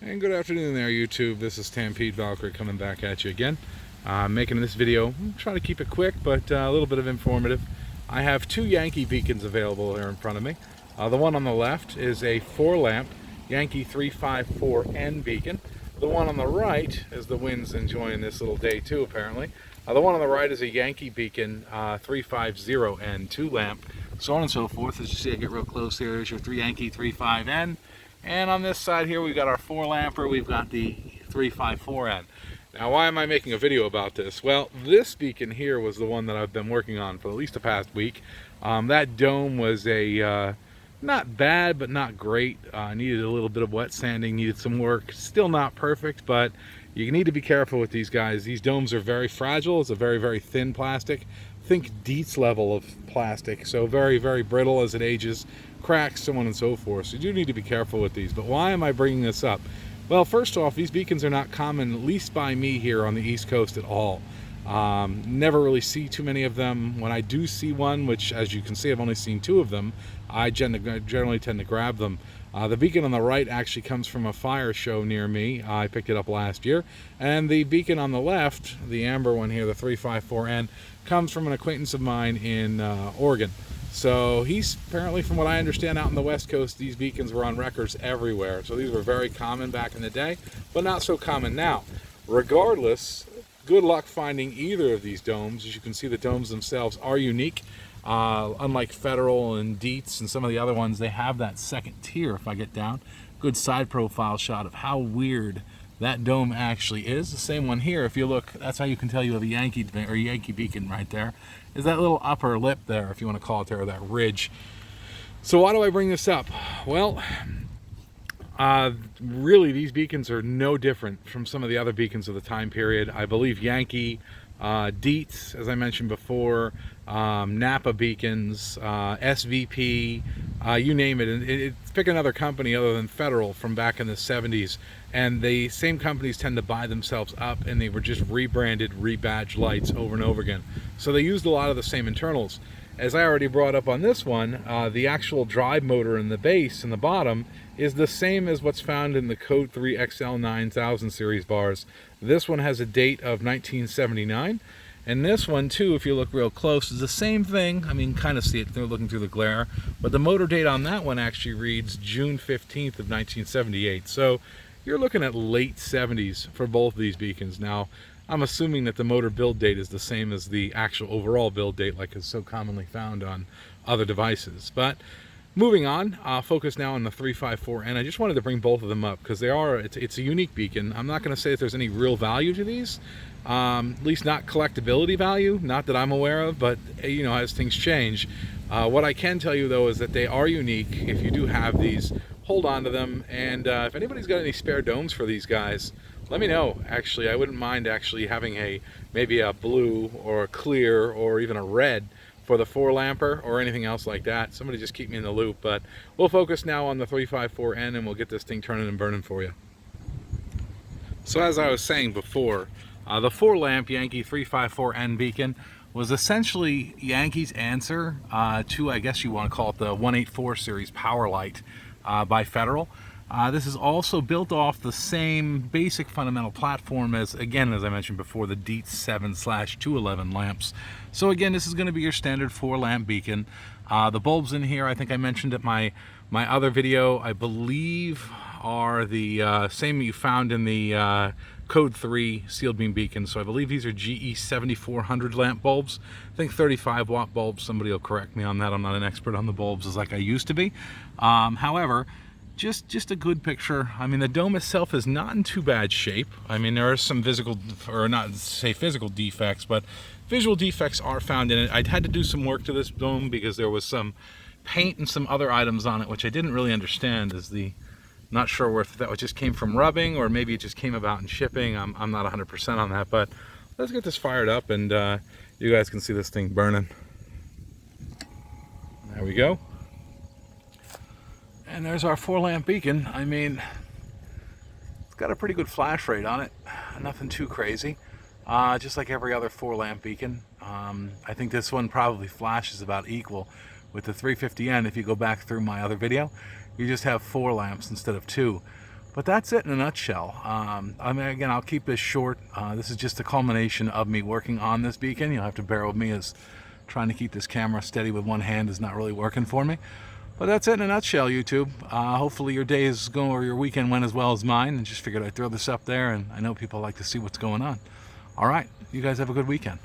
And good afternoon there, YouTube. This is Stampede Valkyrie coming back at you again. Making this video, I'm trying to keep it quick, but a little bit of informative. I have two Yankee Beacons available here in front of me. The one on the left is a 4-lamp Yankee 354N beacon. The one on the right, as the wind's enjoying this little day too apparently, the one on the right is a Yankee Beacon 350N 2-lamp, so on and so forth. As you see, I get real close here. Here's your Yankee 35N. And on this side here, we've got our 4-lamper, we've got the 354N. Now, why am I making a video about this? Well, this beacon here was the one that I've been working on for at least the past week. That dome was a not bad, but not great. Needed a little bit of wet sanding, needed some work. Still not perfect, but you need to be careful with these guys. These domes are very fragile. It's a very, very thin plastic. Think Dietz level of plastic, so very, very brittle as it ages, cracks, so on and so forth. So you do need to be careful with these. But why am I bringing this up? Well, first off, these beacons are not common, at least by me here on the East Coast at all. Never really see too many of them. When I do see one, which as you can see I've only seen 2 of them, I generally tend to grab them. The beacon on the right actually comes from a fire show near me. I picked it up last year. And the beacon on the left, the amber one here, the 354N, comes from an acquaintance of mine in Oregon. So he's apparently, from what I understand, out on the West Coast, these beacons were on records everywhere. So these were very common back in the day, but not so common now. Regardless, good luck finding either of these domes. As you can see, the domes themselves are unique. Unlike Federal and Dietz and some of the other ones, they have that second tier. If I get down, good side profile shot of how weird that dome actually is. The same one here, if you look, that's how you can tell you have a Yankee beacon right there, is that little upper lip there, if you want to call it there, that ridge. So why do I bring this up? Well, really these beacons are no different from some of the other beacons of the time period. I believe Yankee, Dietz, as I mentioned before, Napa beacons, SVP, you name it. Pick another company other than Federal from back in the 70s, and the same companies tend to buy themselves up, and they were just rebranded, rebadged lights over and over again. So they used a lot of the same internals. As I already brought up on this one, the actual drive motor in the base and the bottom is the same as what's found in the Code 3 XL 9000 series bars. This one has a date of 1979. And this one too, if you look real close, is the same thing. I mean, kind of see it through looking through the glare, but the motor date on that one actually reads June 15th of 1978. So you're looking at late 70s for both of these beacons. Now, I'm assuming that the motor build date is the same as the actual overall build date, like is so commonly found on other devices. But moving on, focus now on the 354, and I just wanted to bring both of them up because it's a unique beacon. I'm not going to say that there's any real value to these, at least not collectability value, not that I'm aware of, but you know, as things change. What I can tell you though is that they are unique. If you do have these, hold on to them, and if anybody's got any spare domes for these guys, let me know. Actually, I wouldn't mind actually having maybe a blue or a clear or even a red for the 4-lamper or anything else like that. Somebody just keep me in the loop. But we'll focus now on the 354N, and we'll get this thing turning and burning for you. So as I was saying before, the 4-lamp Yankee 354N beacon was essentially Yankee's answer to, I guess you want to call it, the 184 series power light by Federal. This is also built off the same basic fundamental platform as, again, as I mentioned before, the Dietz 7/211 lamps. So again, this is going to be your standard 4-lamp beacon. The bulbs in here, I think I mentioned at my other video, I believe are the same you found in the Code 3 sealed beam beacon. So I believe these are GE 7400 lamp bulbs. I think 35 watt bulbs. Somebody will correct me on that. I'm not an expert on the bulbs as like I used to be. However, just a good picture. I mean, the dome itself is not in too bad shape. I mean, there are some physical, or not say physical defects, but visual defects are found in it. I'd had to do some work to this dome because there was some paint and some other items on it, which I didn't really understand. Not sure if that just came from rubbing or maybe it just came about in shipping. I'm not 100% on that, but let's get this fired up and you guys can see this thing burning. There we go. And there's our 4-lamp beacon. I mean, it's got a pretty good flash rate on it. Nothing too crazy. Just like every other 4-lamp beacon. I think this one probably flashes about equal with the 350N. If you go back through my other video, you just have 4 lamps instead of 2. But that's it in a nutshell. I mean, again, I'll keep this short. This is just a culmination of me working on this beacon. You'll have to bear with me, as trying to keep this camera steady with one hand is not really working for me. But that's it in a nutshell, YouTube. Hopefully your day is going, or your weekend went as well as mine, and just figured I'd throw this up there, and I know people like to see what's going on. All right, you guys have a good weekend.